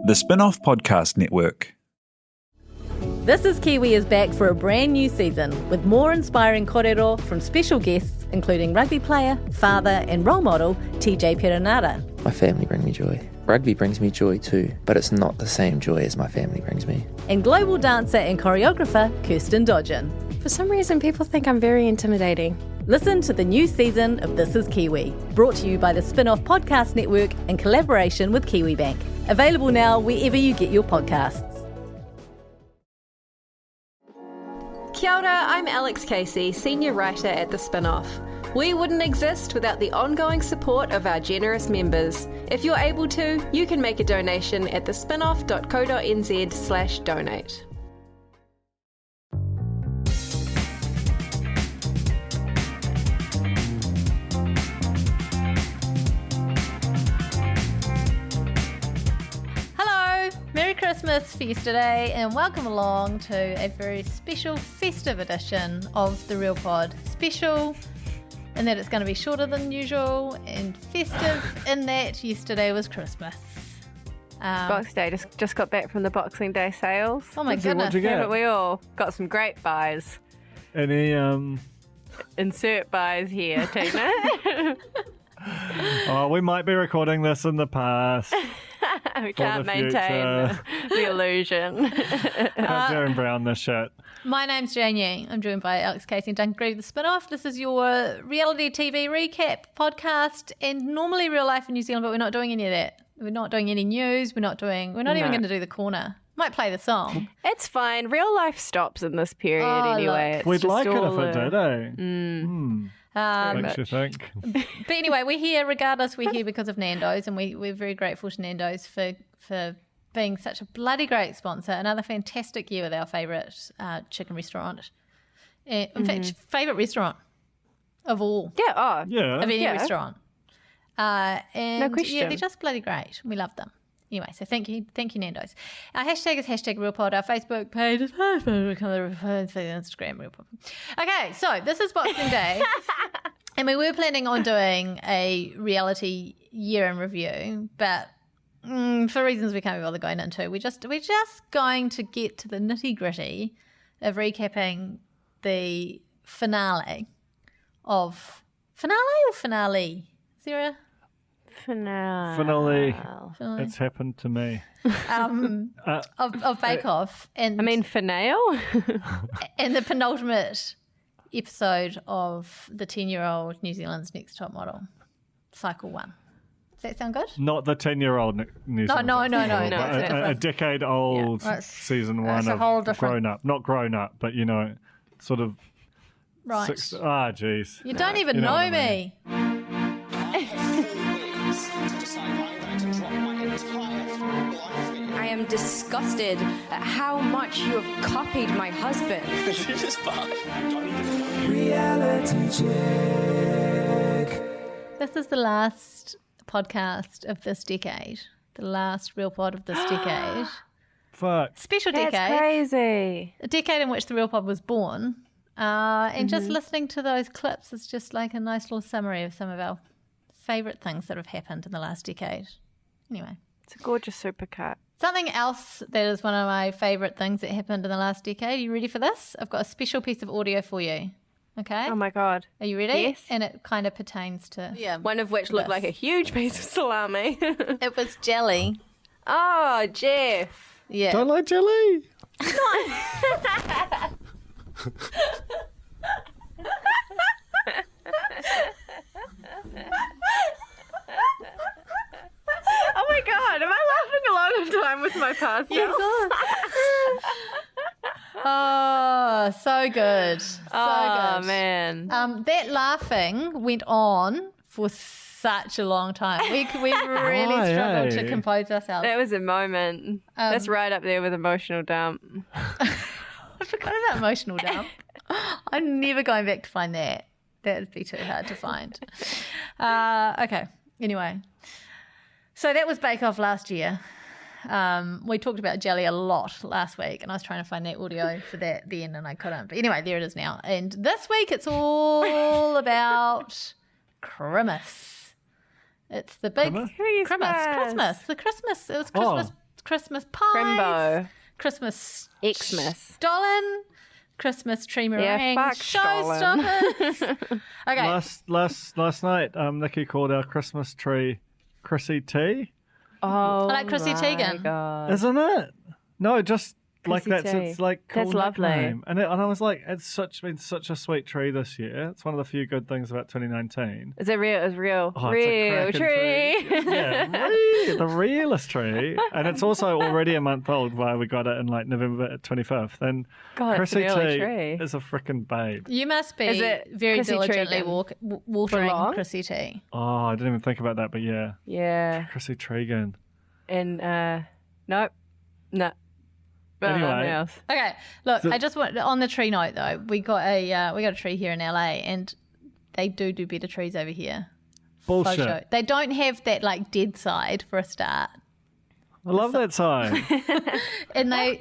The Spin-Off Podcast Network. This is Kiwi is back for a brand new season with more inspiring kōrero from special guests including rugby player, father and role model TJ Perenara. My family bring me joy. Rugby brings me joy too, but it's not the same joy as my family brings me. And global dancer and choreographer Kirsten Dodgen. For some reason, people think I'm very intimidating. Listen to the new season of This is Kiwi, brought to you by the Spin-Off Podcast Network in collaboration with Kiwi Bank. Available now wherever you get your podcasts. Kia ora, I'm Alex Casey, senior writer at The Spin-Off. We wouldn't exist without the ongoing support of our generous members. If you're able to, you can make a donation at thespinoff.co.nz/donate. Merry Christmas for yesterday and welcome along to a very special festive edition of The Real Pod. Special in that it's going to be shorter than usual and festive in that yesterday was Christmas. Boxing Day, just got back from the Boxing Day sales. Oh my goodness. What'd you get? Haven't we all got some great buys? Any Insert buys here, Tina. Oh, we might be recording this in the past. We can't maintain the illusion. Darren Brown this shit. My name's Jane Yang. I'm joined by Alex Casey and Duncan Greaves, The Spin-Off. This is your reality TV recap podcast and normally real life in New Zealand, but we're not doing any of that. We're not doing any news. We're not even going to do the corner. Might play the song. It's fine. Real life stops in this period anyway. It's We'd just like it all if it did, eh? Makes you think. But anyway, we're here regardless. We're here because of Nando's, and we're very grateful to Nando's for being such a bloody great sponsor. Another fantastic year with our favourite chicken restaurant. In fact, favourite restaurant of all. Yeah, Of any restaurant. And no question. Yeah, they're just bloody great. We love them. Anyway, so thank you Nando's. Our hashtag is #RealPod. Our Facebook page is Instagram RealPod. Okay, so this is Boxing Day, and we were planning on doing a reality year in review, but for reasons we can't be bothered going into, we're just going to get to the nitty gritty of recapping the finale. Is there a Finale. It's happened to me. of Bake Off, and finale? and the penultimate episode of the 10-year-old New Zealand's Next Top Model, Cycle 1. Does that sound good? Not the 10-year-old New Zealand. No. A decade-old season 1 a whole of different... grown up. Not grown up, but, sort of... Right. Jeez. You don't even know me. I am disgusted at how much you have copied my husband. Reality check. This is the last podcast of this decade. The last real pod of this decade. Fuck. Special That's decade. crazy. A decade in which the real pod was born. And just listening to those clips is just like a nice little summary of some of our favourite things that have happened in the last decade. Anyway. It's a gorgeous supercut. Something else that is one of my favourite things that happened in the last decade. Are you ready for this? I've got a special piece of audio for you. Okay? Oh my God. Are you ready? Yes. And it kind of pertains to... Yeah. One of which looked like a huge piece of salami. It was jelly. Oh, Jeff. Yeah. Don't like jelly? Oh my God, am I laughing a lot of time with my past self? Oh, so good. Oh, good. man. That laughing went on for such a long time. We really struggled to compose ourselves. That was a moment. That's right up there with emotional dump. I forgot about emotional dump. I'm never going back to find that. That would be too hard to find. Okay, anyway. So that was Bake Off last year. We talked about jelly a lot last week, and I was trying to find that audio for that then, and I couldn't. But anyway, there it is now. And this week it's all about Christmas. It's the big Christmas? Christmas. The Christmas. It was Christmas Christmas pies, Crimbo. Christmas Xmas. stollen, Christmas tree meringues, fuck showstoppers. Okay. Last night, Nikki called our Christmas tree Chrissy T. Oh, I like Chrissy my Teigen. God. Isn't it? No, just like Chrissy that's T. it's like cool That's lovely. nickname. And I was like, it's been such a sweet tree this year. It's one of the few good things about 2019. Is it real? It's real. Oh, it's a real cracking tree. Yeah, the realest tree. And it's also already a month old while we got it in like November 25th. And God, it's Chrissy an early T tree. is a freaking babe. You must be Is it very Chrissy diligently Teigen? watering For long? Chrissy T. Oh, I didn't even think about that, but yeah. Yeah. Chrissy Tregan. And nope. No. Anyway. Nothing else. Okay, look, So- I just want on the tree note though. We got a tree here in LA, and they do better trees over here. Bullshit. Photo. They don't have that like dead side for a start, I love that sign. and they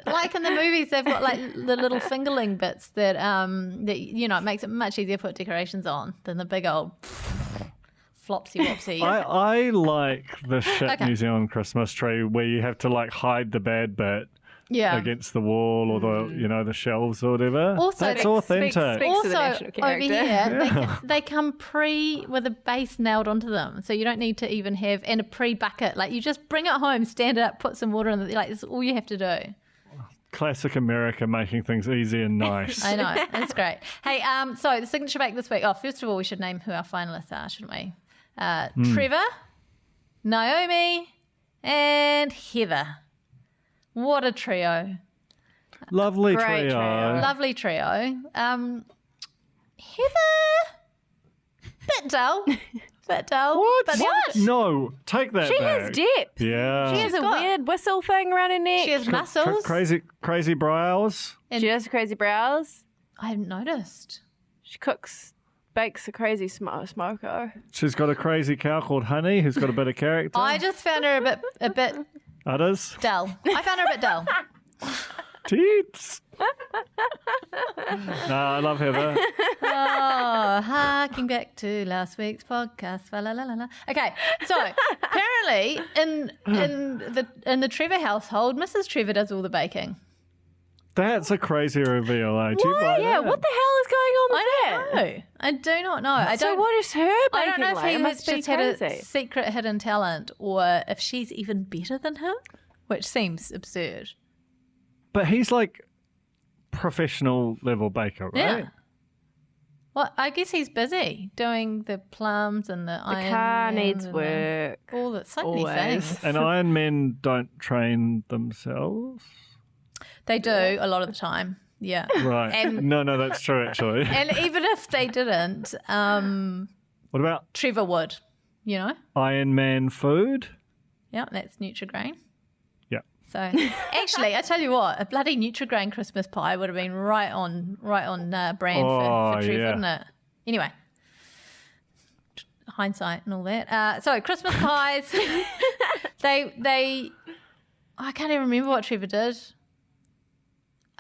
like in the movies they've got like the little fingerling bits that it makes it much easier to put decorations on than the big old flopsy wopsy. I like the shit Okay. New Zealand Christmas tree where you have to like hide the bad bit Yeah. against the wall or the shelves or whatever. Also, That's that authentic. speaks to the Also, national over character. here, they come pre with a base nailed onto them, so you don't need to even have and a pre bucket. Like you just bring it home, stand it up, put some water in it. Like it's all you have to do. Classic America, making things easy and nice. I know, that's great. Hey, so the signature bake this week. Oh, first of all, we should name who our finalists are, shouldn't we? Trevor, Naomi, and Heather. What a trio! Lovely Great trio. Lovely trio. Heather, bit dull. What? But what? No, take that She back. has depth. Yeah. She has a got- weird whistle thing around her neck. She has muscles. Crazy brows. She has crazy brows. I haven't noticed. She bakes a crazy smoko. She's got a crazy cow called Honey who's got a bit of character. I just found her a bit Others. dull. I found her a bit dull. Teats. No, I love Heather. Oh, harking back to last week's podcast. La, la, la, la. Okay, so apparently in the Trevor household, Mrs. Trevor does all the baking. That's a crazy reveal, eh? Do you buy Yeah, that? what the hell is going on with that? No, I do not know. I So don't. what is her I baking don't know if like? he It has must be just had crazy. a secret hidden talent, or if she's even better than him, which seems absurd. But he's like professional level baker, right? Yeah. Well, I guess he's busy doing the plums and the The iron. car needs work. All that, so many Always. things. And Iron Men don't train themselves. They do a lot of the time. Yeah. Right. And- no, that's true actually. And even if they didn't, What about Trevor would, you know? Iron Man food? Yeah, that's Nutrigrain. Yeah. So actually, I tell you what, a bloody Nutrigrain Christmas pie would have been right on brand Oh, for Trev, yeah. wouldn't it? Anyway, hindsight and all that. So Christmas pies, they I can't even remember what Trevor did.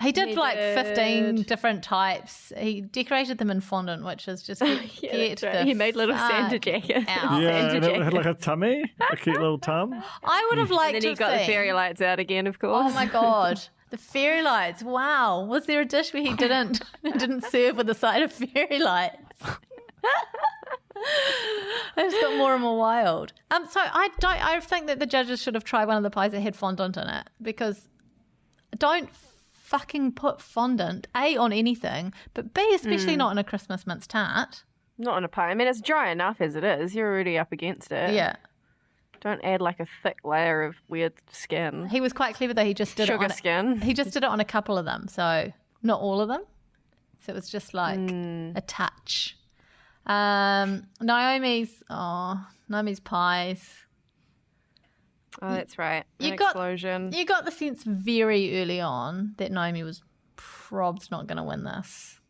He did He like 15 did. different types. He decorated them in fondant, which is just get that's right. the He made little fuck Santa jackets. out. Yeah, Santa and it had jacket. like a tummy, a cute little tum. I would have liked And then to he have got the seen- fairy lights out again, of course. Oh my god, the fairy lights! Wow, was there a dish where he didn't serve with a side of fairy lights? It just got more and more wild. So I think that the judges should have tried one of the pies that had fondant in it, because don't fucking put fondant on anything, but B, especially not in a Christmas mince tart. Not on a pie. I mean, it's dry enough as it is. You're already up against it. Yeah, Don't add like a thick layer of weird skin. he was quite clever though. He just did it Sugar on skin. He just did it on a couple of them, so not all of them. So it was just like a touch. Naomi's pies. Oh, that's right. You An got- explosion. You got the sense very early on that Naomi was probs not going to win this,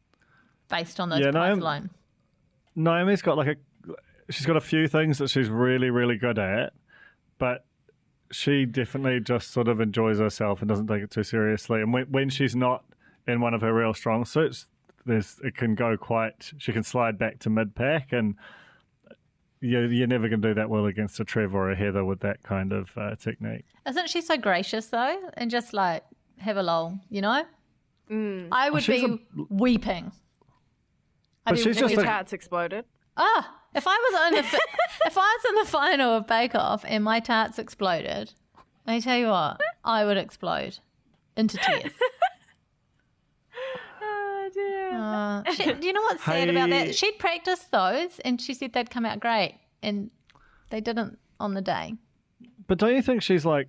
based on those Yeah, pies Naomi- alone. Naomi's got she's got a few things that she's really, really good at, but she definitely just sort of enjoys herself and doesn't take it too seriously. And when she's not in one of her real strong suits, she can slide back to mid-pack, and you're never going to do that well against a Trev or a Heather with that kind of technique. Isn't she so gracious though? And just like have a lol, you know? I would be weeping. But she's just Your tarts exploded. If I was in the final of Bake Off and my tarts exploded, I tell you what, I would explode into tears. Oh dear. Do you know what's sad about that? She'd practiced those and she said they'd come out great, and they didn't on the day. But don't you think she's like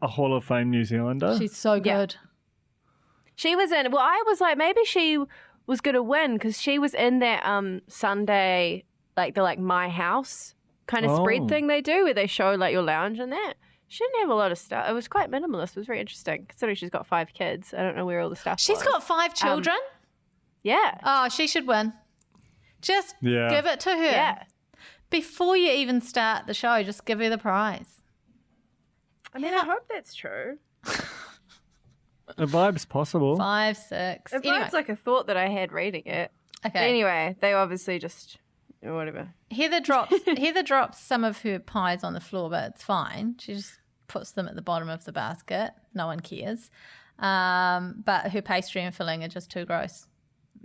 a Hall of Fame New Zealander? She's so good. She was in. Well, I was like, maybe she was going to win because she was in that Sunday, like the My House kind of spread thing they do where they show like your lounge and that. She didn't have a lot of stuff. It was quite minimalist. It was very interesting considering she's got 5 kids. I don't know where all the stuff She's was. got 5 children. Yeah. Oh, she should win. Just give it to her. Yeah. Before you even start the show, just give her the prize. I mean, I hope that's true. The vibe's possible. 5, 6. It's Anyway, like a thought that I had reading it. okay. Anyway, they obviously just whatever. Heather drops some of her pies on the floor, but it's fine. She just puts them at the bottom of the basket. No one cares. But her pastry and filling are just too gross.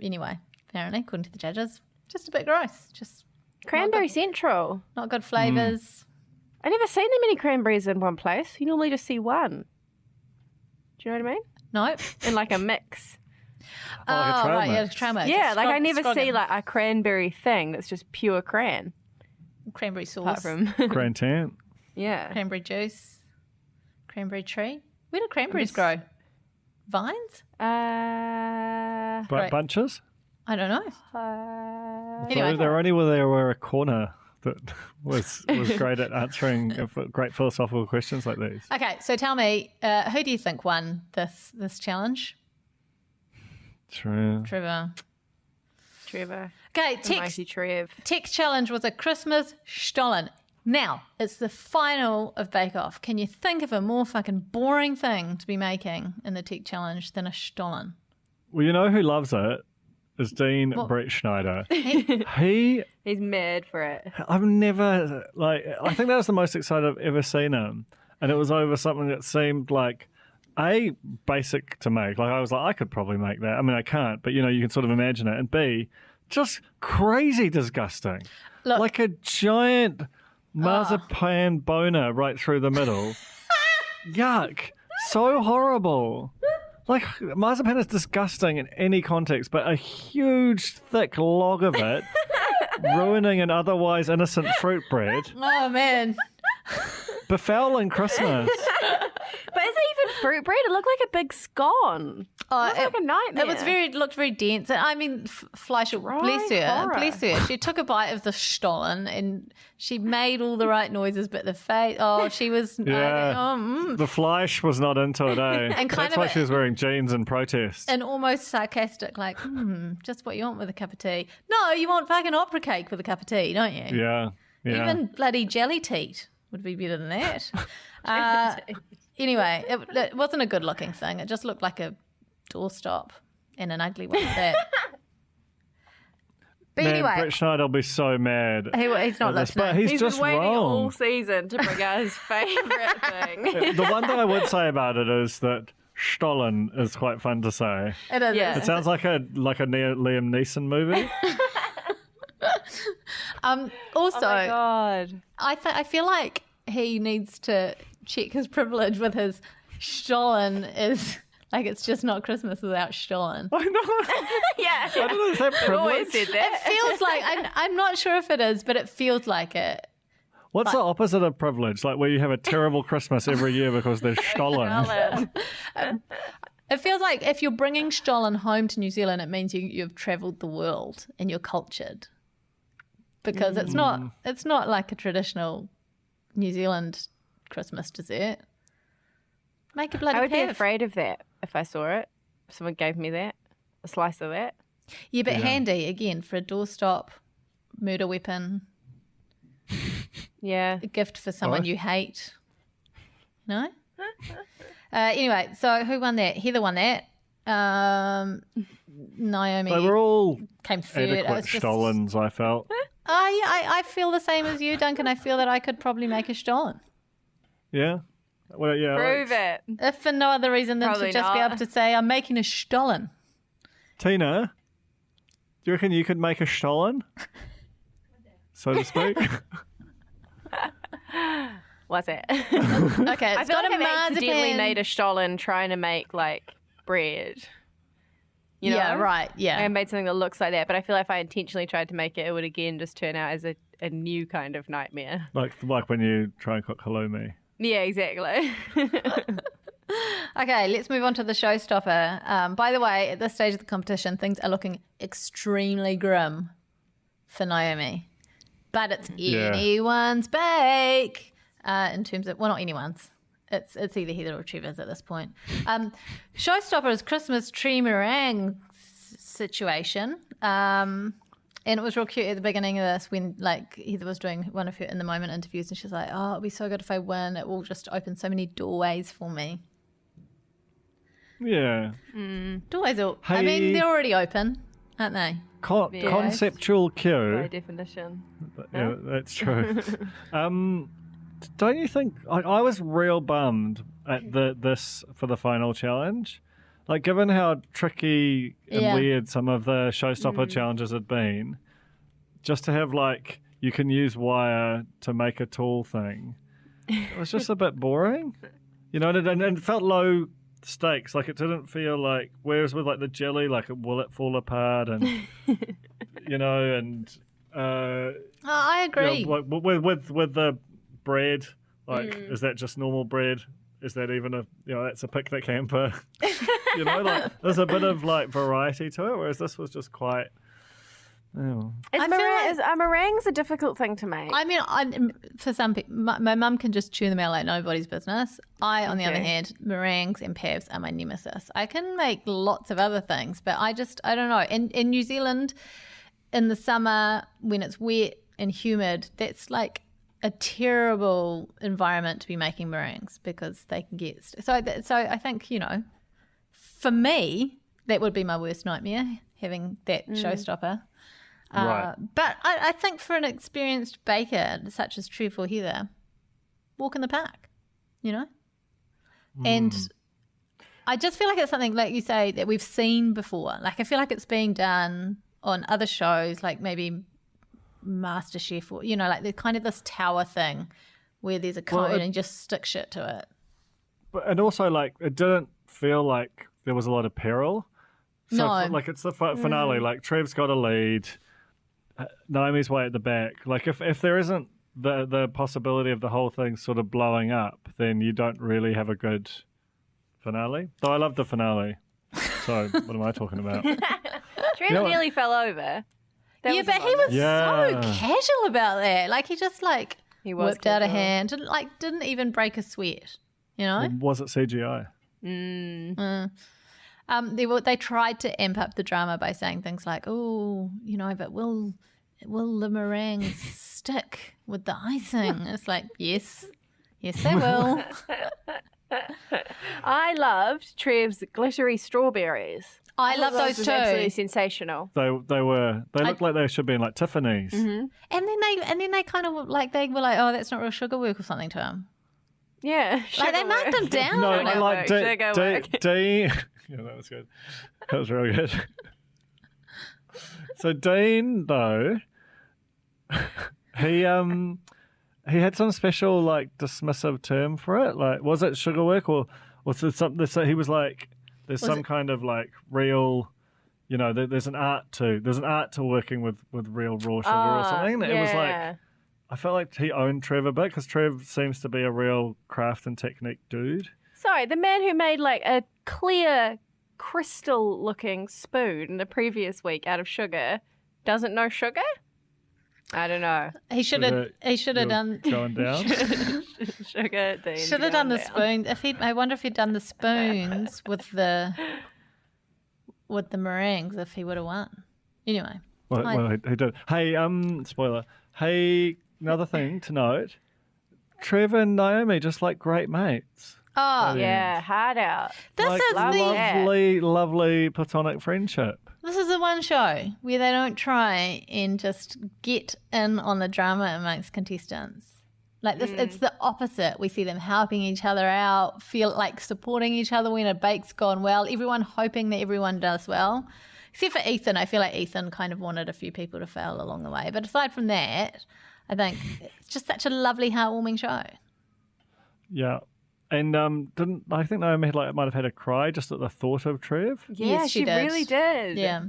Anyway, apparently, according to the judges, just a bit gross. Just Cranberry Central. not good flavours. I never seen that many cranberries in one place. You normally just see one. Do you know what I mean? Nope. In like a mix. Oh, right, yeah, trail mix. Yeah, like I never see Scroggin. like a cranberry thing that's just pure cran. Cranberry sauce, Apart from Grand Tant. yeah. cranberry juice, cranberry tree. Where do cranberries grow? Vines? Right. Bunches? I don't know. So they're only where they were a corner that was great at answering great philosophical questions like these. Okay, so tell me, who do you think won this challenge? True. Trevor. Okay, The mighty Trev. tech challenge was a Christmas stollen. Now, it's the final of Bake Off. Can you think of a more fucking boring thing to be making in the tech challenge than a stollen? Well, you know who loves it? Is Dean Brett Schneider. He's mad for it. I've never, I think that was the most excited I've ever seen him. And it was over something that seemed like, basic to make. Like, I was like, I could probably make that. I mean, I can't, but, you can sort of imagine it. And B, just crazy disgusting. Look, like a giant marzipan boner right through the middle. Yuck. So horrible. Like, marzipan is disgusting in any context, but a huge, thick log of it ruining an otherwise innocent fruit bread. oh man. Befouling Christmas. But is it even fruit bread? It looked like a big scone. Oh, It looked like a nightmare. It was looked very dense. I mean, Fleischer, bless her. She took a bite of the stollen and she made all the right noises, but the face, she was, The Fleisch was not into it, eh? And kind That's of why she was wearing jeans in protest. and almost sarcastic, like, just what you want with a cup of tea. No, you want fucking opera cake with a cup of tea, don't you? Yeah. Even bloody jelly teat would be better than that. Anyway, it wasn't a good looking thing. It just looked like a doorstop and an ugly one at that. But Man, anyway, Brett Schneider will be so mad. he's not at this, listening. but he's He's just been waiting all wrong. season to bring out his favourite thing. The one thing I would say about it is that Stollen is quite fun to say. It is. Yeah. It sounds like a Liam Neeson movie. Also, Oh my God. I feel like he needs to check his privilege with his Stollen is like it's just not Christmas without Stollen. I know. Yeah. I don't know, is that I've always privilege? said It that. feels like I'm not sure if it is, but it feels like it. What's the opposite of privilege? Like where you have a terrible Christmas every year because there's Stollen. It feels like if you're bringing Stollen home to New Zealand, it means you've travelled the world and you're cultured. Because it's not like a traditional New Zealand Christmas dessert. Make a bloody I would be piv. afraid of that if I saw it. If someone gave me that, a slice of that. Yeah, but handy again for a doorstop, murder weapon, Yeah. a gift for someone you hate. No? Anyway, so who won that? Heather won that. Naomi They were all came third. It adequate was just, Stollens, I felt. I feel the same as you, Duncan. I feel that I could probably make a stollen. Yeah? Well, yeah. Prove it. If for no other reason than Probably to just be not. able to say, I'm making a stollen. Tina, do you reckon you could make a stollen? So to speak? What's it? Okay, I it's feel got like a I've accidentally marzipan. made a stollen trying to make like bread. You know? Yeah, right, yeah. I made something that looks like that, but I feel like if I intentionally tried to make it, it would again just turn out as a new kind of nightmare. like when you try and cook halloumi. Yeah, exactly. Okay, let's move on to the showstopper. By the way, at this stage of the competition, things are looking extremely grim for Naomi. But it's anyone's bake in terms of, well, not anyone's. It's either Heather or Trevor's at this point. Showstopper is Christmas tree meringue situation. And it was real cute at the beginning of this when like Heather was doing one of her in the moment interviews and she's like, oh, it'll be so good if I win. It will just open so many doorways for me. Yeah. Doorways are, I mean, they're already open, aren't they? Conceptual cue. By definition. Yeah, that's true. Don't you think? I was real bummed at this for the final challenge. Like, given how tricky and weird some of the showstopper challenges had been, just to have like you can use wire to make a tool thing, it was just a bit boring. You know, and it felt low stakes. Like it didn't feel like. Whereas with like the jelly, like will it fall apart and you know and. I agree. You know, like with the bread, like is that just normal bread? Is that even that's a picnic hamper? You know, like there's a bit of like variety to it, whereas this was just quite. Oh. Are meringues a difficult thing to make? I mean, for some people, my mum can just chew them out like nobody's business. I, on the other hand, meringues and pavs are my nemesis. I can make lots of other things, but I don't know. In New Zealand, in the summer when it's wet and humid, that's like a terrible environment to be making meringues because they can get so I think for me that would be my worst nightmare, having that showstopper. Right. But I think for an experienced baker such as Trev or Heather, walk in the park, and I just feel like it's something like you say that we've seen before. Like I feel like it's being done on other shows, like maybe MasterChef or like the kind of this tower thing where there's a cone and you just stick shit to it. But and also like it didn't feel like there was a lot of peril. So No. like it's the finale. Like Trev's got a lead. Naomi's way at the back. Like if there isn't the possibility of the whole thing sort of blowing up, then you don't really have a good finale. Though I love the finale. So what am I talking about? Trev nearly fell over. But he was so casual about that. Like he just He was whipped out a casual. hand and didn't even break a sweat. Was it CGI? They tried to amp up the drama by saying things like, "Oh, but will the meringues stick with the icing?" It's like, yes, they will. I loved Trev's glittery strawberries. I love those was too. absolutely sensational. They looked like they should be in like Tiffany's. And then they kind of they were like, "Oh, that's not real sugar work" or something to him. Yeah, Like they marked them down. No, on I it. like Sugar work. Dean. Yeah, that was good. That was real good. So Dean, though, he had some special dismissive term for it. Like, was it sugar work or was it something? So he was like, there's some kind of real. There's an art to working with real raw sugar or something. Yeah. It was like. I felt like he owned Trev a bit because Trev seems to be a real craft and technique dude. Sorry, the man who made a clear, crystal-looking spoon in the previous week out of sugar doesn't know sugar? I don't know. He should have done Going down. Sugar. Dean, should have done the spoons. I wonder if he'd done the spoons with the meringues if he would have won. Anyway. Well, he did. Hey, spoiler. Hey, another thing to note. Trev and Naomi just like great mates. Oh, Yeah, hard out. this Like is the lovely platonic friendship. This is the one show where they don't try and just get in on the drama amongst contestants. Like this, it's the opposite. We see them helping each other out, feel like supporting each other when a bake's gone well, everyone hoping that everyone does well. Except for Ethan. I feel like Ethan kind of wanted a few people to fail along the way. But aside from that, I think it's just such a lovely, heartwarming show. Yeah. And I think Naomi might have had a cry just at the thought of Trev? Yeah, Yes, she did. really did. Yeah.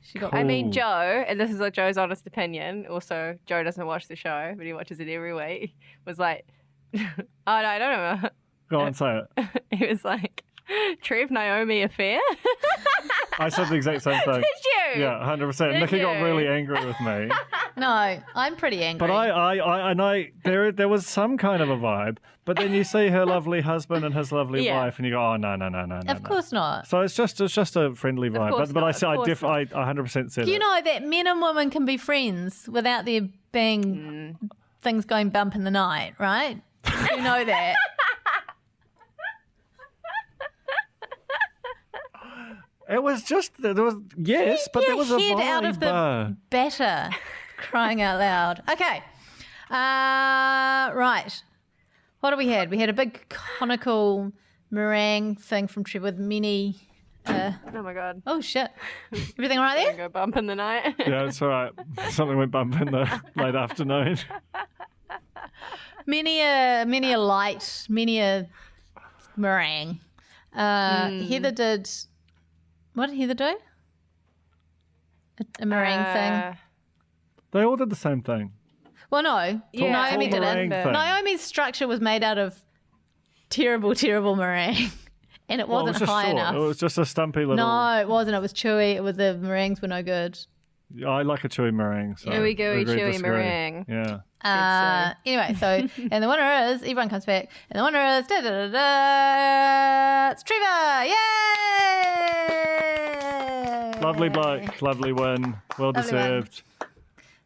She got I mean, Cool. Joe, and this is like Joe's honest opinion. Also, Joe doesn't watch the show, but he watches it every week. Was like, oh no, I don't know. Go on, say it. He was like, Trev Naomi affair. I said the exact same thing. Did you? Yeah, 100%. Did Nikki got you? really angry with me. No, I'm pretty angry. But there was some kind of a vibe. But then you see her lovely husband and his lovely Yeah. wife, and you go, oh no. Of course not. So it's just a friendly vibe. course But not, I of course I 100% said You it. know that men and women can be friends without there being things going bump in the night, right? You know that. It was just there was yes, but there was a Head vibe. out of the batter, crying out loud. Okay, right. What have we had? We had a big conical meringue thing from Trev with many. Oh my god. Oh shit! Everything all right there? Go bump in the night. Yeah, it's all right. Something went bump in the late afternoon. Many a meringue. Heather did. What did Heather do? A meringue thing. They all did the same thing. Well, no. Yeah. Naomi Full meringue didn't. thing. Naomi's structure was made out of terrible, terrible meringue. And it Well, wasn't it was just high short. enough. It was just a stumpy little. No, it wasn't. It was chewy. It was the meringues were no good. I like a chewy meringue. So Here we go, agree, chewy disagree. meringue. Yeah. Anyway, so and the winner is everyone comes back, and the winner is it's Trevor! Yay! Lovely bloke, lovely win, well Lovely deserved.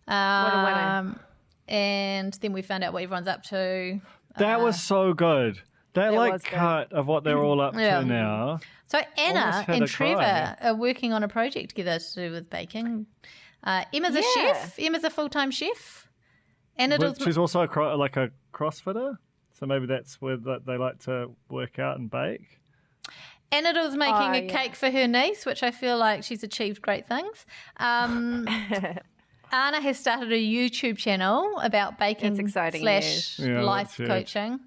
What a winner. And then we found out what everyone's up to. That was so good. That like was good. cut of what they're all up Yeah. to now. So Anna Almost had and a Trevor cry. are working on a project together to do with baking. Emma's a chef. Emma's a full-time chef. Anna But does. she's also a CrossFitter, so maybe that's where they like to work out and bake. Anna was making a yeah. cake for her niece, which I feel like she's achieved great things. Anna has started a YouTube channel about baking It's exciting slash news. Yeah, life that's huge. coaching.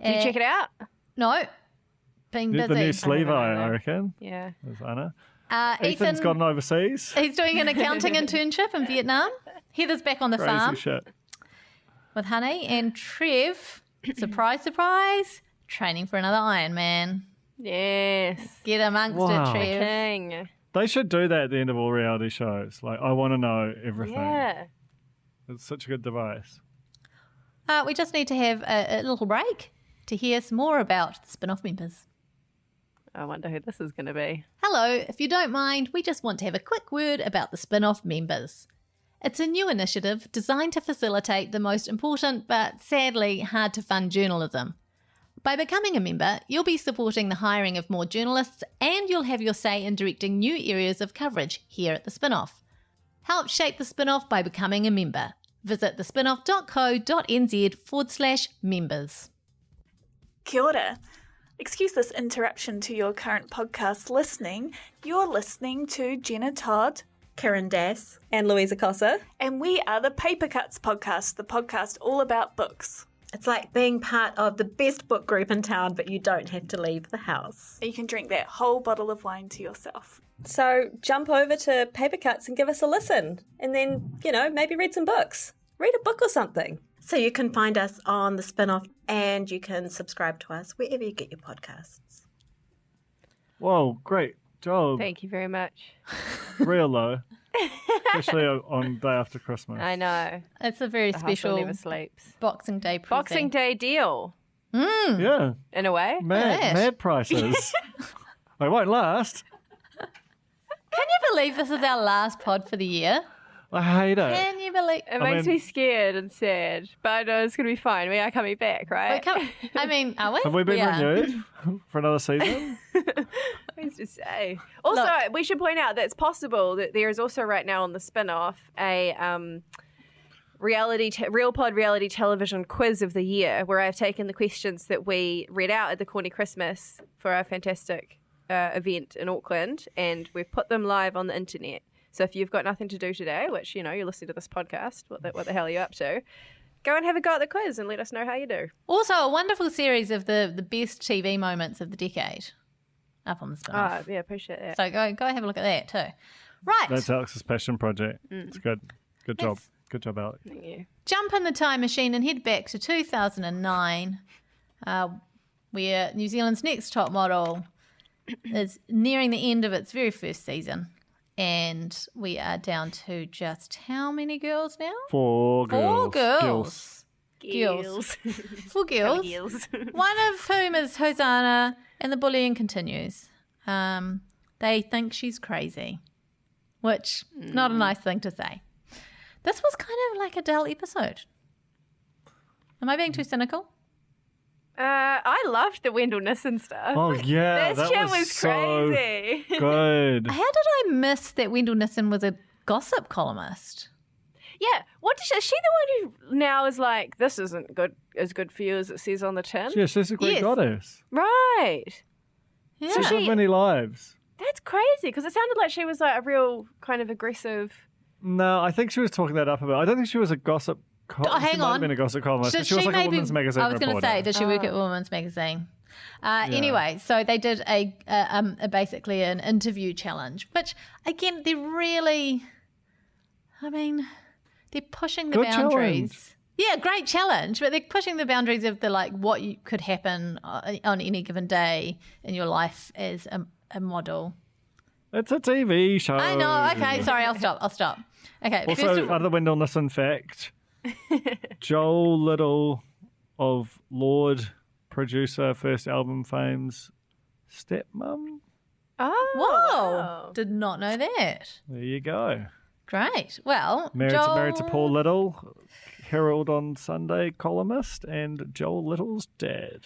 Did you check it out? No, been The busy. new sleeve, I know. reckon, Yeah. is Anna. Ethan, Ethan's gone overseas. he's doing an accounting internship in Vietnam. Heather's back on the Crazy farm shit. with Honey. And Trev, surprise, surprise, training for another Ironman. Yes. Get amongst Wow. it, Trev. King. They should do that at the end of all reality shows. Like, I want to know everything. Yeah. It's such a good device. We just need to have a little break to hear some more about the spin-off members. I wonder who this is going to be. Hello, if you don't mind, we just want to have a quick word about the spin-off members. It's a new initiative designed to facilitate the most important but sadly hard to fund journalism. By becoming a member, you'll be supporting the hiring of more journalists and you'll have your say in directing new areas of coverage here at the Spin-Off. Help shape the Spin-Off by becoming a member. Visit thespinoff.co.nz/members. Kia ora. Excuse this interruption to your current podcast listening. You're listening to Jenna Todd, Karen Dass, and Louisa Cossa. and we are the Paper Cuts podcast, the podcast all about books. It's like being part of the best book group in town, but you don't have to leave the house. You can drink that whole bottle of wine to yourself. So jump over to Paper Cuts and give us a listen. And then, maybe read some books. Read a book or something. So you can find us on The Spin-Off and you can subscribe to us wherever you get your podcasts. Whoa, great job. Thank you very much. Real low. Especially on day after Christmas. I know. It's a very The special hustle never sleeps. Boxing Day present. Boxing Day deal, Yeah. in a way. Mad prices. They won't last. Can you believe this is our last pod for the year? I hate it. Can you believe? It makes me scared and sad, but I know it's going to be fine. We are coming back, right? Are we? Have we been are. renewed for another season? Who's to say? Also, we should point out that it's possible that there is also right now on the spin-off a Real Pod reality television quiz of the year, where I've taken the questions that we read out at the Corny Christmas for our fantastic event in Auckland, and we've put them live on the internet. So if you've got nothing to do today, which, you're listening to this podcast, what the hell are you up to? Go and have a go at the quiz and let us know how you do. Also, a wonderful series of the best TV moments of the decade up on the spin-off. Oh, yeah, appreciate that. So go have a look at that too. Right. That's Alex's passion project. It's good. Good job. Good job, Alex. Thank you. Jump in the time machine and head back to 2009, where New Zealand's Next Top Model is nearing the end of its very first season. And we are down to just how many girls now? 4 girls. 4 girls. Girls. 4 girls. One of whom is Hosanna, and the bullying continues. They think she's crazy, which not a nice thing to say. This was kind of like a dull episode. Am I being too cynical? I loved the Wendyl Nissen stuff. Oh, yeah. That shit was so crazy. good. How did I miss that Wendyl Nissen was a gossip columnist? Yeah. What is she the one who now is like, this isn't as good for you as it says on the tin? Yeah, she's a Greek goddess. Right. Yeah. She's lived many lives. That's crazy, because it sounded like she was like a real kind of aggressive. No, I think she was talking that up a bit. I don't think she was a gossip columnist. Hang she might on. have been a gossip columnist. She But she was like a women's magazine I was going to reporter. say, did she work at Women's Magazine? Anyway, so they did a basically an interview challenge, which again they're really, they're pushing the Good boundaries. challenge. Yeah, great challenge, but they're pushing the boundaries of the what could happen on any given day in your life as a model. It's a TV show. I know. Okay, sorry, I'll stop. Okay. Also, another Wendyl Nissen fact. Joel Little of Lord producer First Album Fame's stepmom. Oh, whoa! wow. Did not know that. There you go. Great. Well, Married to Paul Little, Herald on Sunday columnist, and Joel Little's dad.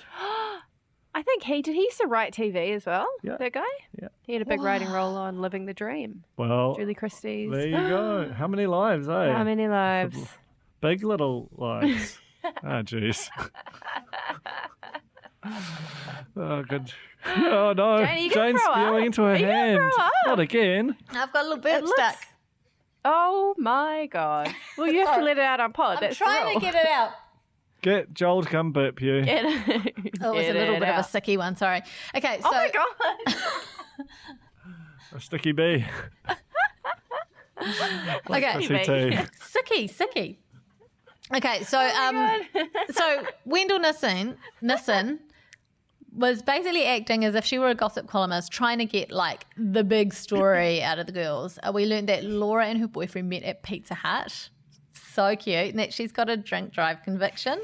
I think did he used to write TV as well? Yeah. That guy? Yeah. He had a big writing role on Living the Dream. Well, Julie Christie's. there you go. How many lives, eh? How many lives? Big little lives. Jeez. Oh, good. Oh, no. Jane, you gonna Jane's throw spewing up? into her Are you gonna hand. throw up? Not again. I've got a little bit It stuck. Oh my God. Well, you have to let it out on pod. I'm That's trying to the rule. get it out. Get Joel to come burp you. Get it. Oh, it was a Get little it bit out. of a sicky one. Sorry. Okay, so Oh my God. A sticky bee. okay, Pussy tea. sicky. Okay, so Oh so Wendyl Nissen was basically acting as if she were a gossip columnist, trying to get the big story out of the girls. We learned that Laura and her boyfriend met at Pizza Hut. So cute, and that she's got a drink drive conviction.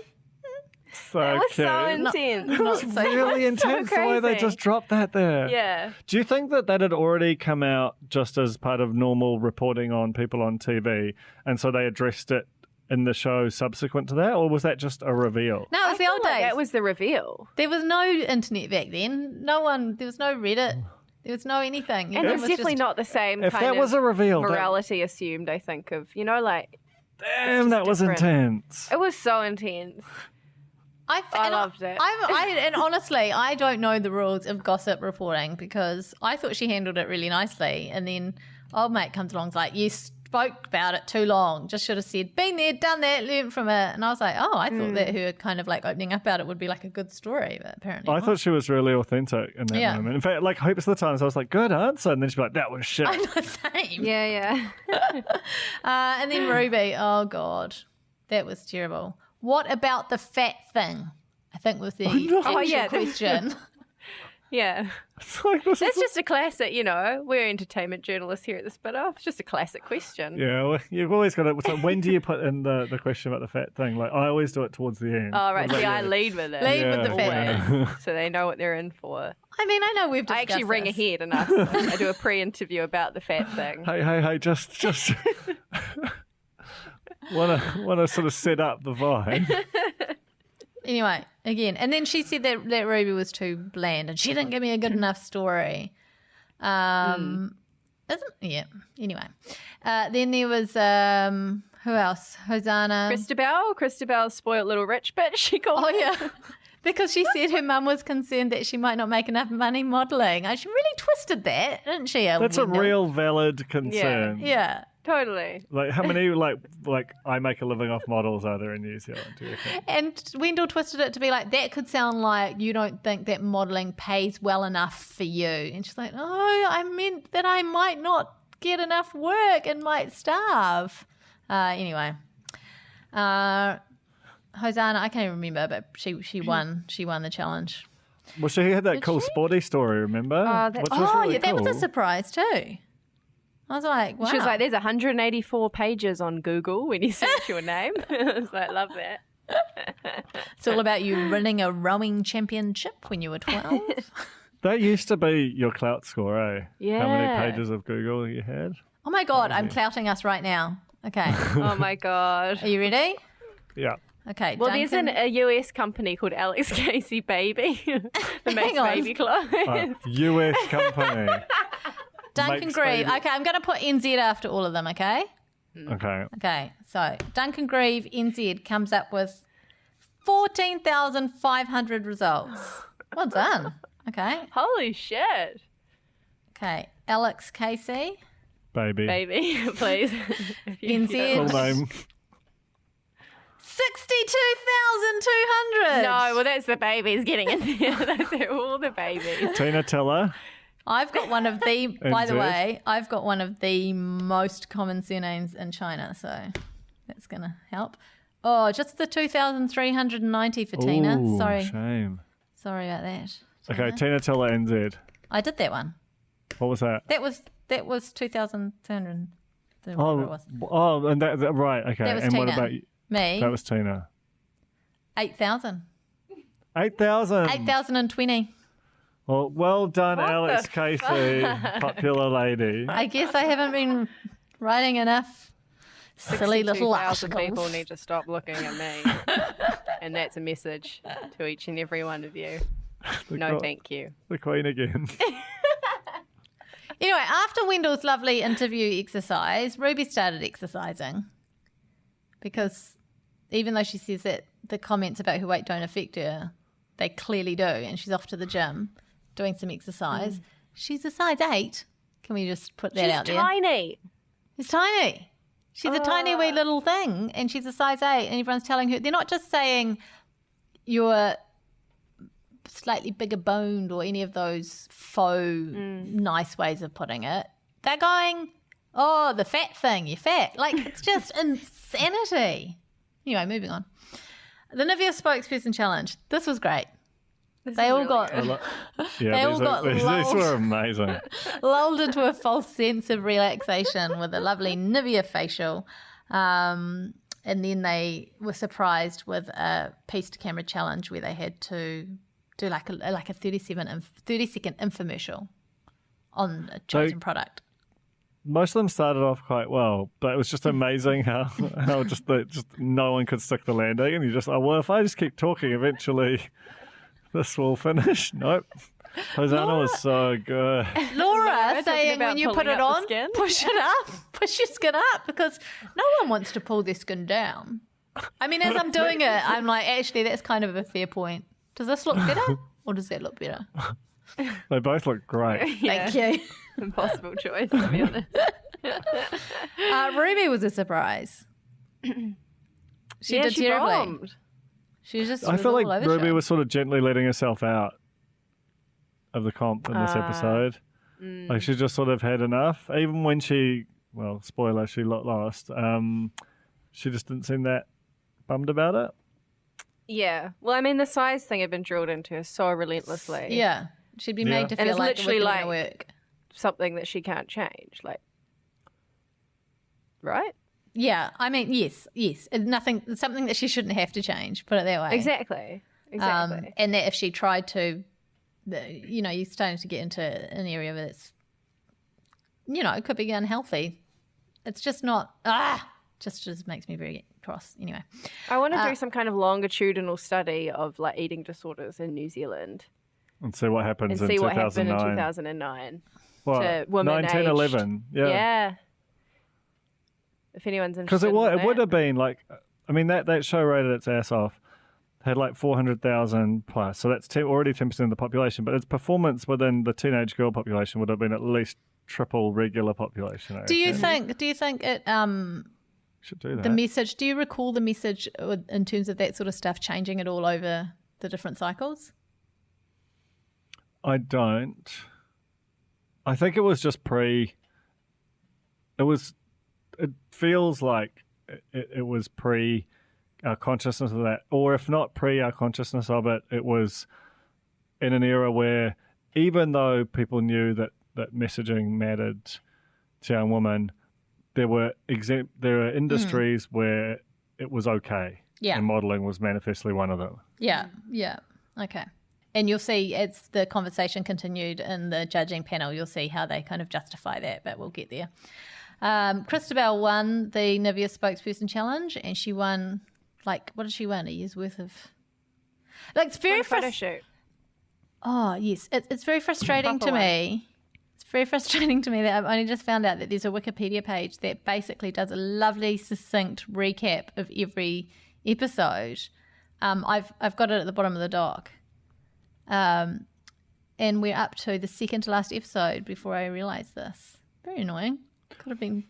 So That was cute. so intense. It was really intense the way they crazy. just dropped that there. Yeah. Do you think that had already come out just as part of normal reporting on people on TV, and so they addressed it in the show subsequent to that, or was that just a reveal? No, it was the old days. That was the reveal. There was no internet back then. There was no Reddit. There was no anything. And Everyone there's was definitely just- not the same If kind that of was a reveal, morality assumed, I think, of, Damn, that was different. intense. It was so intense. I loved it. And honestly, I don't know the rules of gossip reporting because I thought she handled it really nicely. And then old mate comes along, is like, you spoke about it too long. Just should have said, been there, done that, learned from it. And I was like, oh, I thought that her kind of opening up about it would be a good story, but apparently I not. thought she was really authentic in that Yeah. moment. In fact, heaps of the times I was like, good answer. And then she'd be like, that was shit. I know, same. Yeah. And then Ruby, oh God, that was terrible. What about the fat thing? I think was the actual yeah. question. Yeah. That's just a classic, we're entertainment journalists here at the Spin-Off. It's just a classic question. Yeah, well, you've always got to. So when do you put in the question about the fat thing? Like, I always do it towards the end. Oh, right. See, I lead with it. Lead with the fat. So they know what they're in for. I mean, I know we've discussed I actually ring this. ahead and I do a pre-interview about the fat thing. Hey, just wanna sort of set up the vibe. Anyway, again, and then she said that Ruby was too bland and she didn't give me a good enough story. Anyway. Then there was who else? Hosanna. Christabel's spoiled little rich bitch, she called her. Yeah. Because she said her mum was concerned that she might not make enough money modelling. She really twisted that, didn't she? That's a real valid concern. Yeah. Totally. Like, how many like I make a living off models are there in New Zealand? Do you think? And Wendyl twisted it to be like, that could sound like you don't think that modelling pays well enough for you. And she's like, oh, I meant that I might not get enough work and might starve. Anyway. Hosanna, I can't even remember, but she won. She won the challenge. Well, she had that cool sporty story, remember? That was a surprise too. I was like, wow. She was like, there's 184 pages on Google when you search your name. I was like, love that. It's all about you winning a rowing championship when you were 12. That used to be your clout score, eh? Yeah. How many pages of Google you had? Oh my God, I'm clouting us right now. Okay. Oh my God. Are you ready? Yeah. Okay. Well, Duncan. there's a US company called Alex Casey Baby that makes baby clothes. US company. Duncan Grieve. Okay, I'm going to put NZ after all of them, okay? Okay. Okay, so Duncan Grieve, NZ, comes up with 14,500 results. Well done. Okay. Holy shit. Okay, Alex Casey. Baby, please. NZ. Full name. 62,200. No, well, that's the babies getting in there. Those are all the babies. Tina Teller. I've got one of the, by the way, I've got one of the most common surnames in China, so that's going to help. Oh, just the 2,390 for Tina. Ooh, Sorry. Shame. Sorry about that. Okay, Tina Teller NZ. I did that one. What was that? That was 2,200. Oh, and that right, okay. That was and Tina. what about you? Me? That was Tina. 8,000. 8,000. 8,020. Well done, What Alex the Casey, popular lady. I guess I haven't been writing enough silly little 62,000 articles. people need to stop looking at me. And that's a message to each and every one of you. No, thank you. The Queen again. Anyway, after Wendyl's lovely interview exercise, Ruby started exercising because even though she says that the comments about her weight don't affect her, they clearly do, and she's off to the gym doing some exercise. She's a size 8. Can we just put that out there? She's tiny. She's tiny. She's a tiny wee little thing, and she's a size 8, and everyone's telling her, they're not just saying you're slightly bigger boned or any of those faux nice ways of putting it. They're going, oh, the fat thing, you're fat. Like, it's just insanity. Anyway, moving on. The Nivea spokesperson challenge. This was great. They all got These were amazing. lulled into a false sense of relaxation with a lovely Nivea facial. And then they were surprised with a piece to camera challenge where they had to do like a 30-second infomercial on a chosen product. Most of them started off quite well, but it was just amazing how just no one could stick the landing, and you just, if I just keep talking, eventually this will finish. Nope. Hosanna was so good. Laura saying when you put it on, push your skin up, because no one wants to pull their skin down. I mean, as I'm doing it, I'm like, actually, that's kind of a fair point. Does this look better or does that look better? They both look great. Thank you. Impossible choice, to be honest. Ruby was a surprise. She did terribly. Bombed. She was just. I feel like Ruby was sort of gently letting herself out of the comp in this episode. Like she just sort of had enough. Even when she, spoiler, she lost. She just didn't seem that bummed about it. Yeah. Well, I mean, the size thing had been drilled into her so relentlessly. Yeah. She'd be Yeah. made to And feel it's like it was literally going to like- work. Something that she can't change, like, right? Yeah, I mean, yes. Something that she shouldn't have to change, put it that way. Exactly. And that if she tried to, you're starting to get into an area that's, it could be unhealthy. It's just not, just makes me very cross. Anyway. I want to do some kind of longitudinal study of like eating disorders in New Zealand And see what happens and in see what 2009. happened in 2009 What? to women 1911. aged. Yeah. If anyone's Because interested it would have been like, I mean, that show rated its ass off, had like 400,000 plus. So that's already 10% of the population. But its performance within the teenage girl population would have been at least triple regular population. Do you think it, should do that. the message, do you recall the message in terms of that sort of stuff changing it all over the different cycles? I don't. I think it was just it feels like it was pre our consciousness of that, or if not pre our consciousness of it, it was in an era where even though people knew that messaging mattered to young women, there were industries where it was okay. Yeah. And modelling was manifestly one of them. Yeah. Okay. And you'll see as the conversation continued in the judging panel, you'll see how they kind of justify that, but we'll get there. Christabel won the Nivea Spokesperson Challenge, and she won, like, what did she win? A year's worth of... Like, it's very photo shoot. Oh, yes. It's very frustrating to me. It's very frustrating to me that I've only just found out that there's a Wikipedia page that basically does a lovely, succinct recap of every episode. I've got it at the bottom of the doc. And we're up to the second to last episode before I realised this. Very annoying. Could have been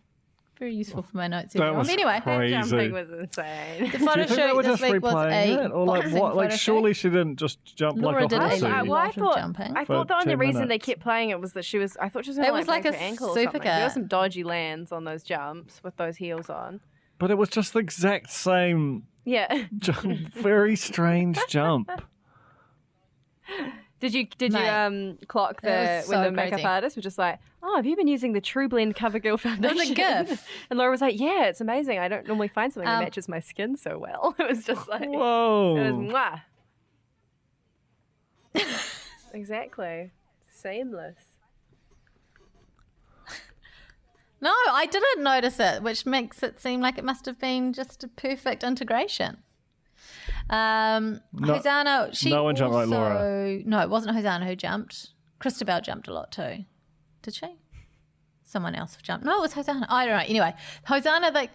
very useful for my notes. That was Anyway, crazy. Jumping was insane. the photo shoot this week was a or like boxing what? Like photo surely shoot. she didn't just jump Laura like a did a horsey. lot. I of thought jumping. I For thought the only 10 reason they minutes. kept playing it was that she was. I thought she was going It to was like break a her ankle or super something. There were cut. some dodgy lands on those jumps with those heels on. But it was just the exact same Yeah. very strange jump. Did you Mate, clock that was when so the makeup crazy. artist was just like, oh, have you been using the True Blend CoverGirl foundation? It was a GIF. And Laura was like, yeah, it's amazing. I don't normally find something that matches my skin so well. It was just like, Whoa. it was mwah. Exactly. Seamless. No, I didn't notice it, which makes it seem like it must have been just a perfect integration. Hosanna, she no one jumped like also- Laura. No, it wasn't Hosanna who jumped. Christabel jumped a lot too. Did she? Someone else jumped. No, it was Hosanna. I don't know. Anyway, Hosanna they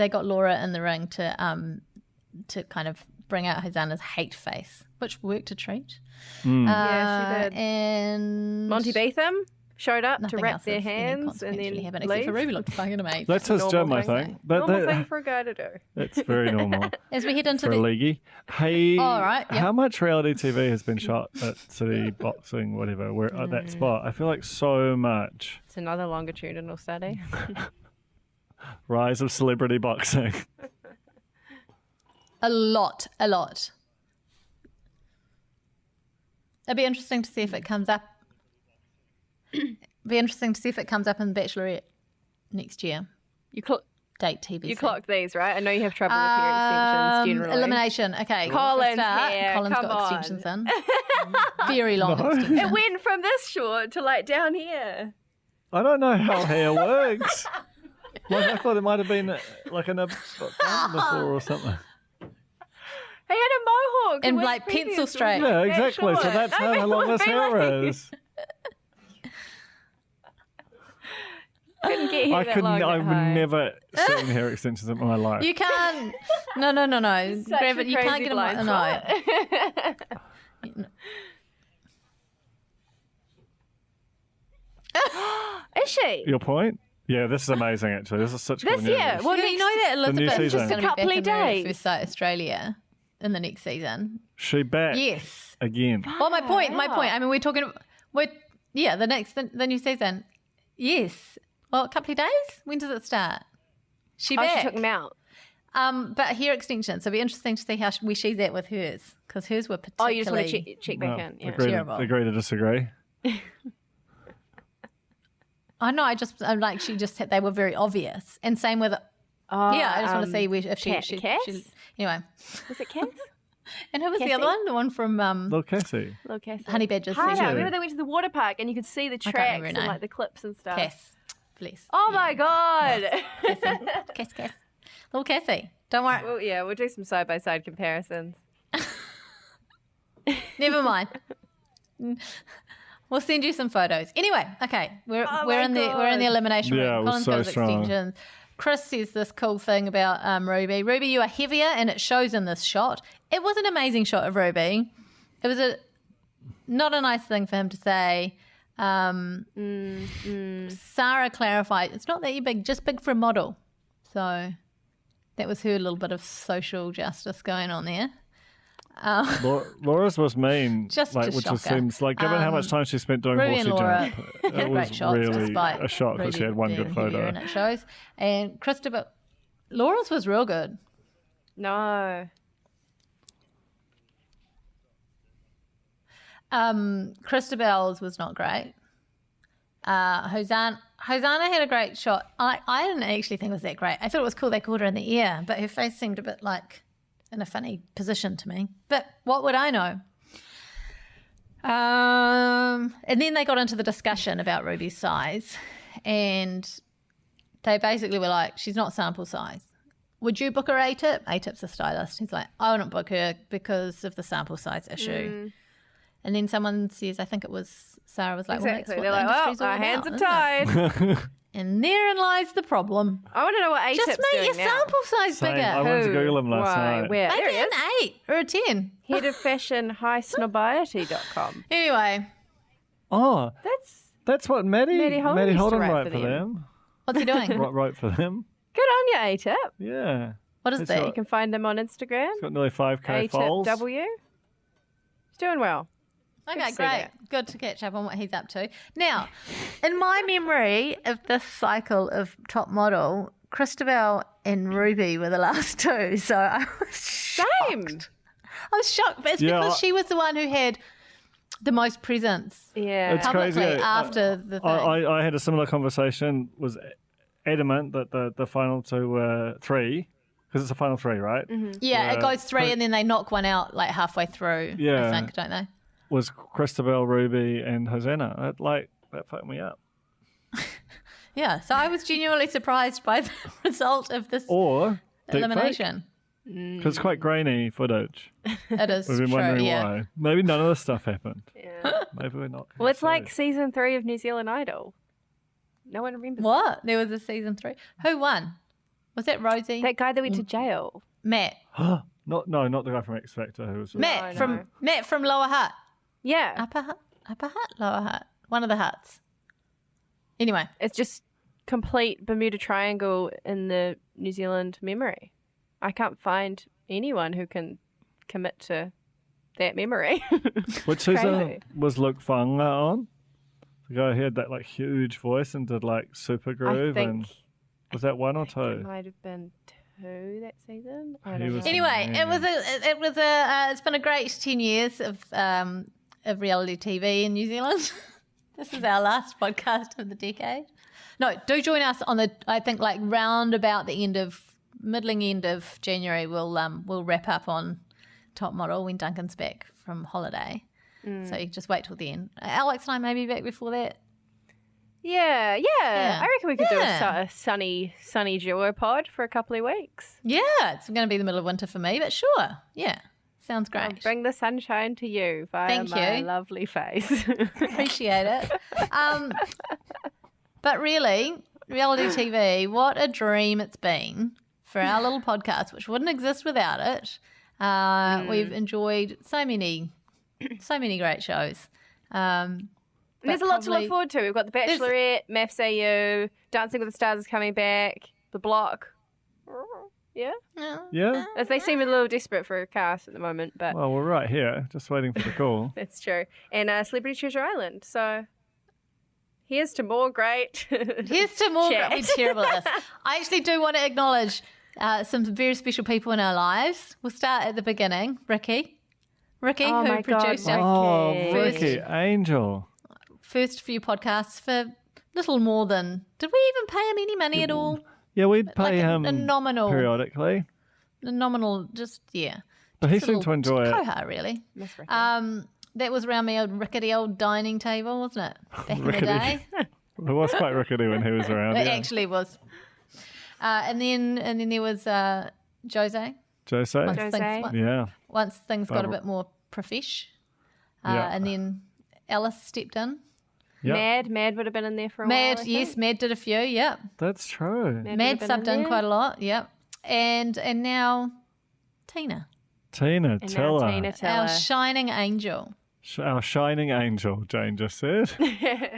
got Laura in the ring to kind of bring out Hosanna's hate face, which worked a treat. Yeah, she did. And Monty Beetham showed up to nothing wrap else their of any hands and consequence then really happened, leave. except for Ruby looked fucking amazing. That's his Normal gym, I thing. think. But Normal thing for a guy to do. it's very normal As we head into for a the leaguey. Hey, All right, yep. how much reality TV has been shot at City Boxing, whatever, where at that spot? I feel like so much. It's another longitudinal study. Rise of celebrity boxing. a lot. It'd be interesting to see if it comes up. Be interesting to see if it comes up in Bachelorette next year. Date TBC. You clocked these, right? I know you have trouble with your extensions generally. Elimination. Okay. Colin's start. here. Colin's Come got on. extensions in. Very long extensions. It went from this short to like down here. I don't know how hair works. Like, I thought it might have been like an before or something. He had a mohawk. And with like pencil previous straight. ones. Yeah, exactly. So short. that's how long his hair is. Couldn't get here that long. I've never seen hair extensions in my life. You can't. No. Such Gravity. a You can't crazy get them. blind No. Is she? Your point? Yeah, this is amazing. Actually, this is such This cool news. year? Well, Yeah, you know that The new Elizabeth is season. just going to Just a be back couple in of Married at days. First Sight Australia in the next season. She back Yes. again. Well, my point. Wow. I mean, the new season. Yes. Well, a couple of days. When does it start? She Oh, back. she took him out. But hair extensions. So it'll be interesting to see how where she's at with hers, because hers were particularly. Oh, you just want to check back in. Yeah. Agree to disagree. I know. I'm like they were very obvious, and same with. I just want to see if she anyway. Was it Cass? And who was the other one? The one from Little Cassie. Honey Badger's. Remember they went to the water park and you could see the tracks and like the clips and stuff. Cass, please. Oh my God. Cass. Little Cassie. Don't worry. Well, we'll do some side by side comparisons. Never mind. We'll send you some photos. Anyway, okay, we're in the elimination room. Yeah, it was so strong. Extensions. Chris says this cool thing about Ruby. Ruby, you are heavier, and it shows in this shot. It was an amazing shot of Ruby. It was not a nice thing for him to say. Sarah clarified, it's not that you're big, just big for a model. So that was her little bit of social justice going on there. Laura's was mean, which just seems like, given how much time she spent doing Ruby horsey and Laura jump, it was really a shock because she had one good photo. And it shows. And Christabel, Laura's was real good. No. Christabel's was not great. Hosanna had a great shot. I didn't actually think it was that great. I thought it was cool they called her in the ear, but her face seemed a bit like in a funny position to me. But what would I know? And then they got into the discussion about Ruby's size, and they basically were like, she's not sample size. Would you book her A-Tip? A-Tip's a stylist. He's like, I wouldn't book her because of the sample size issue. And then someone says, I think it was Sarah was like, exactly. well, that's what the industry's all our hands about, are tied. And therein lies the problem. I want to know what A-Tip's just make your doing now. sample size bigger. I wanted to Google him last night. Where? Make There he it is. an 8 or a 10. Head of fashion highsnobiety.com. Anyway. Oh, that's what Maddie Holden Holden used to wrote for them. What's he doing? Wrote for them. Good on you, A-Tip. Yeah. What is that? You can find him on Instagram. He's got nearly 5k followers. A-Tip W. He's doing well. Okay, great. Good to catch up on what he's up to. Now, in my memory of this cycle of Top Model, Christabel and Ruby were the last two, so I was shocked. I was shocked, but it's because she was the one who had the most presence It's publicly crazy. after the thing. I had a similar conversation, was adamant that the final two were 3, because it's a final 3, right? Mm-hmm. Yeah, it goes 3 and then they knock one out like halfway through, I think, don't they? Was Christabel, Ruby, and Hosanna. That fucked me up. Yeah, so I was genuinely surprised by the result of this elimination. Because it's quite grainy footage. It is We've been true, wondering why. Maybe none of this stuff happened. Yeah. Maybe we're not. Well, it's like season 3 of New Zealand Idol. No one remembers what? There was a season 3. Who won? Was that Rosie? That guy that went to jail. Matt. Not the guy from X Factor who was Matt from Lower Hutt. Yeah. Upper Hutt, Lower Hutt. One of the huts. Anyway. It's just complete Bermuda Triangle in the New Zealand memory. I can't find anyone who can commit to that memory. Which season was Luke Fung on? The guy who had that like huge voice and did like Super Groove. Was that 1 or 2? It might have been 2 that season. I don't know. Anyway, it's been a great 10 years of reality TV in New Zealand. This is our last podcast of the decade. No, do join us on I think like round about the middling end of January. We'll wrap up on Top Model when Duncan's back from holiday. So you just wait till then. Alex and I may be back before that. Yeah. I reckon we could do a sunny duo pod for a couple of weeks. Yeah, it's going to be the middle of winter for me, but sure. Yeah, sounds great. I'll bring the sunshine to you via my lovely face. Appreciate it. But really, reality TV, what a dream it's been for our little podcast, which wouldn't exist without it. We've enjoyed so many great shows. There's a lot to look forward to. We've got The Bachelorette, Maths AU, Dancing with the Stars is coming back, The Block. Yeah? Yeah. As they seem a little desperate for a cast at the moment, but well, we're right here, just waiting for the call. That's true. And Celebrity Treasure Island. So here's to more great. Here's to more great. We're terrible at this. I actually do want to acknowledge some very special people in our lives. We'll start at the beginning. Ricky, Oh who my God, produced Ricky. our Ricky, angel. first few podcasts for little more than. Did we even pay him any money at all? Yeah, we'd pay Like him a nominal, periodically. just yeah. But he Just a seemed to little enjoy it. cohort, really. Miss Ricky. That was around the old rickety old dining table, wasn't it? Back in the Rickety. day. It was quite rickety when he was around. It Yeah. actually was. And then there was Jose. Jose? Jose. Yeah. Once things got a Barbara. bit more profesh. Yeah. And then Alice stepped in. Yep. Mad would have been in there for a while. I think. Mad did a few, yep. That's true. Mad would Mad have been subbed in there. quite a lot, yep. And now Tina, Tina And Tiller. now Tina Tiller. our shining angel. Our shining angel, Jane just said.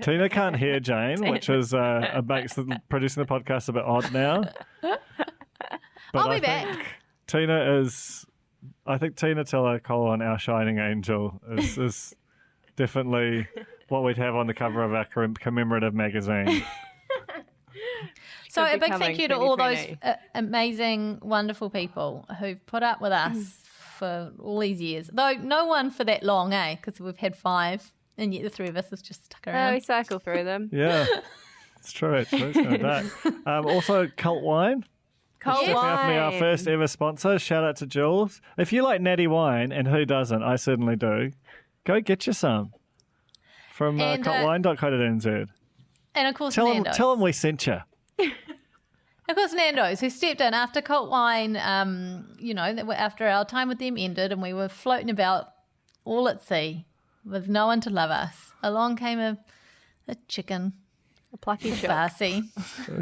Tina can't hear Jane, which is makes producing the podcast a bit odd now. But I'll be I back. think Tina is. I think Tina Tiller, our shining angel, is definitely what we'd have on the cover of our commemorative magazine. So Could a be big coming thank you to all those 2020. amazing, wonderful people who've put up with us for all these years. Though no one for that long, Because we've had 5, and yet the 3 of us has just stuck Oh, around. we cycle through them. Yeah, it's true. It's kind of dark. Also, Cult Wine. Cold Stepping up to be our wine. first ever sponsor. Shout out to Jules. If you like natty wine, and who doesn't, I certainly do, go get you some from And, cultwine.co.nz. And of course, Tell Nando's. them we sent you. Of course, Nando's, who stepped in after Cult Wine, after our time with them ended and we were floating about all at sea with no one to love us. Along came a chicken, A plucky shook. Farsi,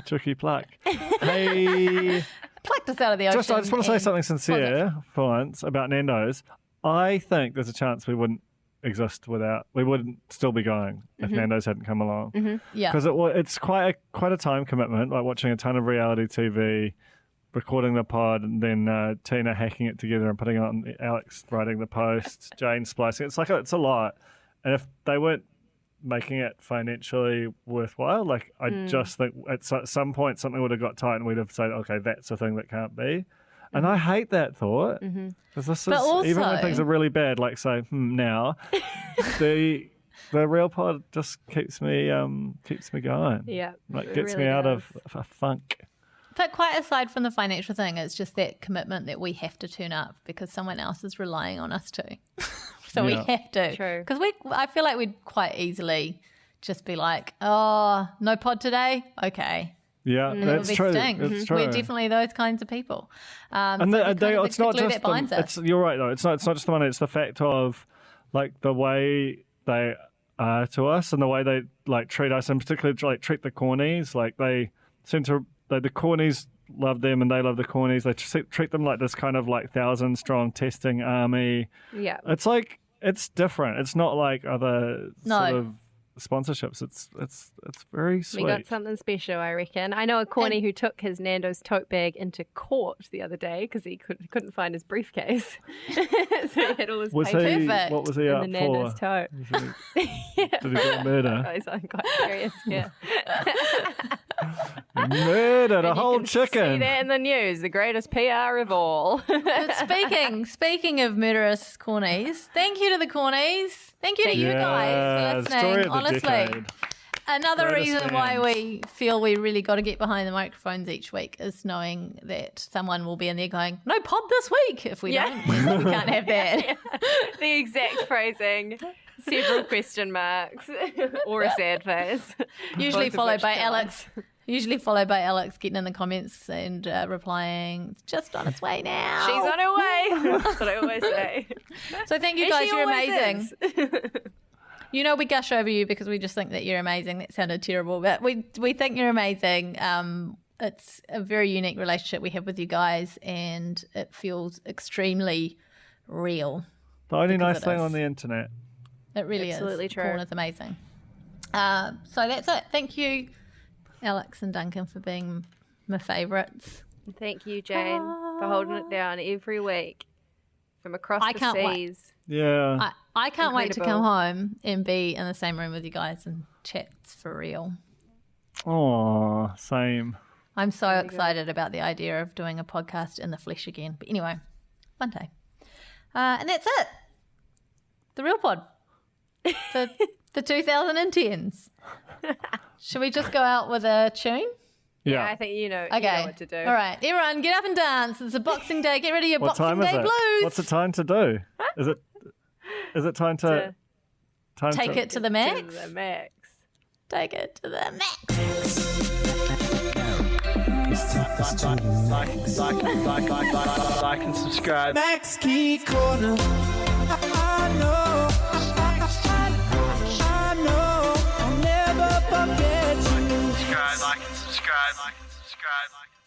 Chucky pluck. Hey, plucked us out of the ocean. I just want to say and- something sincere for once about Nando's. I think there's a chance we wouldn't still be going if Nando's hadn't come along. Yeah. Because it's quite a time commitment, like watching a ton of reality TV, recording the pod, and then Tina hacking it together and putting it on, Alex writing the post, Jane splicing. It's a lot. And if they weren't making it financially worthwhile, I just think at some point something would have got tight and we'd have said, okay, that's the thing that can't be. And I hate that thought. Because this is, even when things are really bad, like say now, the real pod just keeps me going. Yeah. Like it gets really me out does. of a funk. But quite aside from the financial thing, it's just that commitment that we have to turn up because someone else is relying on us too. So we Yeah. have to. True. Because I feel like we'd quite easily just be like, oh, no pod today? Okay. Yeah, And it would that's be true. sting. It's true. We're definitely those kinds of people. And so we kind of it's not the glue just that binds us. you're right though. It's not just the money. It's the fact of the way they are to us and the way they treat us, and particularly treat the cornies. They seem to the cornies love them and they love the cornies. They treat them like this kind of 1,000-strong testing army. Yeah. It's different. It's not like other sort of sponsorships. It's very sweet. We got something special, I reckon. I know a corny who took his Nando's tote bag into court the other day because he couldn't find his briefcase. So he had all his papers What was he in up the Nando's for? tote. Did he do a murder? Oh, I'm quite curious, yeah. Murdered a And you whole can See chicken. that in the news, the greatest PR of all. But speaking of murderous cornies, thank you to the cornies. Thank you to you guys for story listening. of the Honestly, decade. another Greatest reason why fans. we feel we really got to get behind the microphones each week is knowing that someone will be in there going, "No pod this week." If we don't, we can't have that. The exact phrasing. Several question marks or a sad face. Usually Both of followed which by kill Alex. Usually followed by Alex getting in the comments and replying, "It's just on its way now." She's on her way. That's what I always say. So thank you And guys. she You're always amazing. is. You know, we gush over you because we just think that you're amazing. That sounded terrible, but we think you're amazing. It's a very unique relationship we have with you guys, and it feels extremely real. The only Because nice it thing is. on the internet. It really Absolutely is. true. Porn is amazing. So that's it. Thank you, Alex and Duncan, for being my favourites. Thank you, Jane, for holding it down every week from across I the can't wait. seas. Yeah. I can't wait to come Incredible. home and be in the same room with you guys and chat for real. Oh, same. I'm so excited about the idea of doing a podcast in the flesh again. But anyway, one day. And that's it. The real pod. The 2010s. Should we just go out with a tune? Yeah, I think you know what to do. All right, everyone, get up and dance. It's a Boxing Day. Get rid of your Boxing Day blues. What's the time to do? Is it time to take it to the max? To the max. Take it to the max. Like and subscribe. Max Key Corner. I know, I'll never forget you. Subscribe, like and subscribe, like and subscribe, like and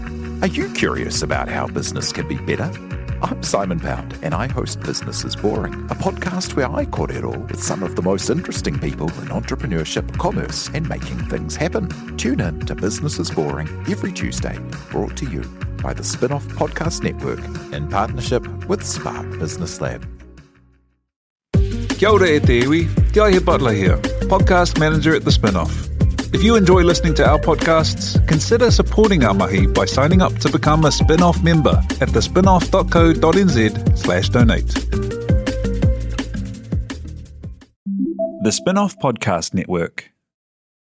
subscribe. Are you curious about how business can be better? I'm Simon Pound, and I host Business is Boring, a podcast where I kōrero with some of the most interesting people in entrepreneurship, commerce, and making things happen. Tune in to Business is Boring every Tuesday, brought to you by the Spin-Off Podcast Network in partnership with Spark Business Lab. Kia ora e te iwi, Te Aihe Butler here, podcast manager at The Spin-Off. If you enjoy listening to our podcasts, consider supporting our mahi by signing up to become a Spin-Off member at thespinoff.co.nz/donate. The Spin-Off Podcast Network.